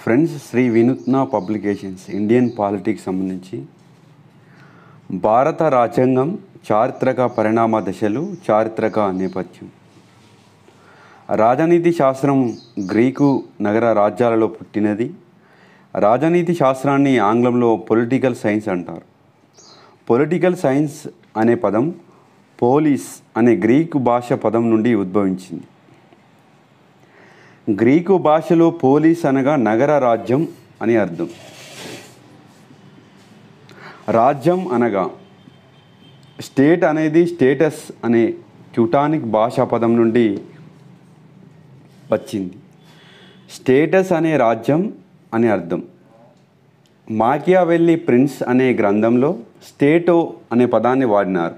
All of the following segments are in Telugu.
ఫ్రెండ్స్, శ్రీ వినూత్న పబ్లికేషన్స్ ఇండియన్ పాలిటిక్స్ సంబంధించి భారత రాజ్యాంగం చారిత్రక పరిణామ దశలు, చారిత్రక నేపథ్యం. రాజనీతి శాస్త్రం గ్రీకు నగర రాజ్యాలలో పుట్టినది. రాజనీతి శాస్త్రాన్ని ఆంగ్లంలో పొలిటికల్ సైన్స్ అంటారు. పొలిటికల్ సైన్స్ అనే పదం పోలిస్ అనే గ్రీకు భాష పదం నుండి ఉద్భవించింది. గ్రీకు భాషలో పోలిస్ అనగా నగర రాజ్యం అని అర్థం. రాజ్యం అనగా స్టేట్ అనేది స్టేటస్ అనే ట్యూటానిక్ భాషా పదం నుండి వచ్చింది. స్టేటస్ అనే రాజ్యం అని అర్థం. మాకియావెల్లి ప్రిన్స్ అనే గ్రంథంలో స్టేటో అనే పదాన్ని వాడినారు.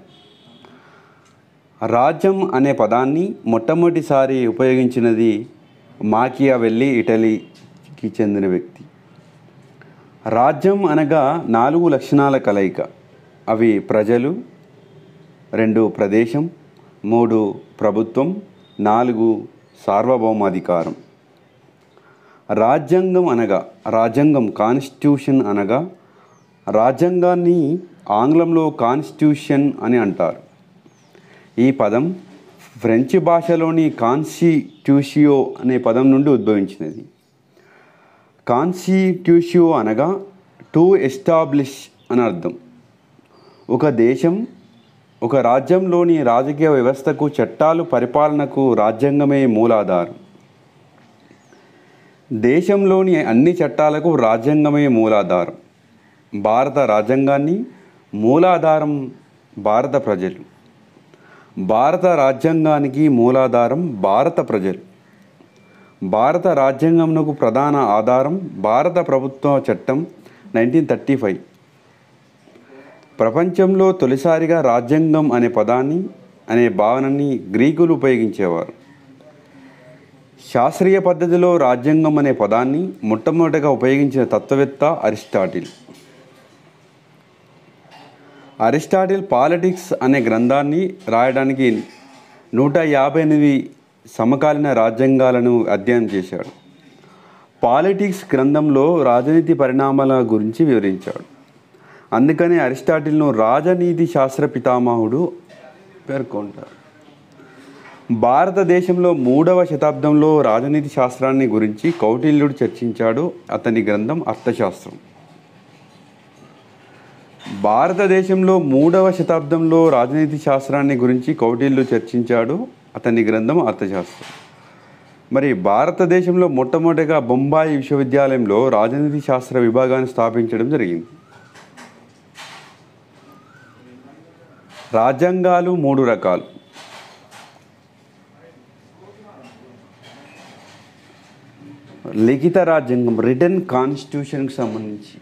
రాజ్యం అనే పదాన్ని మొట్టమొదటిసారి ఉపయోగించినది మాకియావెల్లి, ఇటలీకి చెందిన వ్యక్తి. రాజ్యం అనగా 4 లక్షణాల కలయిక. అవి ప్రజలు, 2 ప్రదేశం, 3 ప్రభుత్వం, 4 సార్వభౌమాధికారం. రాజ్యాంగం కాన్స్టిట్యూషన్ అనగా రాజ్యాంగాన్ని ఆంగ్లంలో కాన్స్టిట్యూషన్ అని అంటారు. ఈ పదం ఫ్రెంచ్ భాషలోని కాన్స్టిట్యూషియో అనే పదం నుండి ఉద్భవించినది. కాన్స్టిట్యూషియో అనగా టు ఎస్టాబ్లిష్ అని అర్థం. ఒక దేశం, ఒక రాజ్యంలోని రాజకీయ వ్యవస్థకు, చట్టాలు, పరిపాలనకు రాజ్యాంగమే మూలాధారం. దేశంలోని అన్ని చట్టాలకు రాజ్యాంగమే మూలాధారం. భారత రాజ్యాంగాన్ని మూలాధారం భారత ప్రజలు. భారత రాజ్యాంగానికి మూలాధారం భారత ప్రజలు. భారత రాజ్యాంగంకు ప్రధాన ఆధారం భారత ప్రభుత్వ చట్టం 1935. ప్రపంచంలో తొలిసారిగా రాజ్యాంగం అనే భావనని గ్రీకులు ఉపయోగించేవారు. శాస్త్రీయ పద్ధతిలో రాజ్యాంగం అనే పదాన్ని మొట్టమొదటిగా ఉపయోగించిన తత్వవేత్త అరిస్టాటిల్ పాలిటిక్స్ అనే గ్రంథాన్ని రాయడానికి 158 సమకాలీన రాజ్యాంగాలను అధ్యయనం చేశాడు. పాలిటిక్స్ గ్రంథంలో రాజనీతి పరిణామాల గురించి వివరించాడు. అందుకని అరిస్టాటిల్ను రాజనీతి శాస్త్ర పితామహుడు పేర్కొంటారు. భారతదేశంలో 3వ శతాబ్దంలో రాజనీతి శాస్త్రాన్ని గురించి కౌటిల్యుడు చర్చించాడు. అతని గ్రంథం అర్థశాస్త్రం. భారతదేశంలో 3వ శతాబ్దంలో రాజనీతి శాస్త్రాన్ని గురించి కౌటిల్యుడు చర్చించాడు. అతని గ్రంథం అర్థశాస్త్రం. మరి భారతదేశంలో మొట్టమొదటిగా బొంబాయి విశ్వవిద్యాలయంలో రాజనీతి శాస్త్ర విభాగాన్ని స్థాపించడం జరిగింది. రాజ్యాంగాలు 3 రకాలు. లిఖిత రాజ్యాంగం, రిటన్ కాన్స్టిట్యూషన్కి సంబంధించి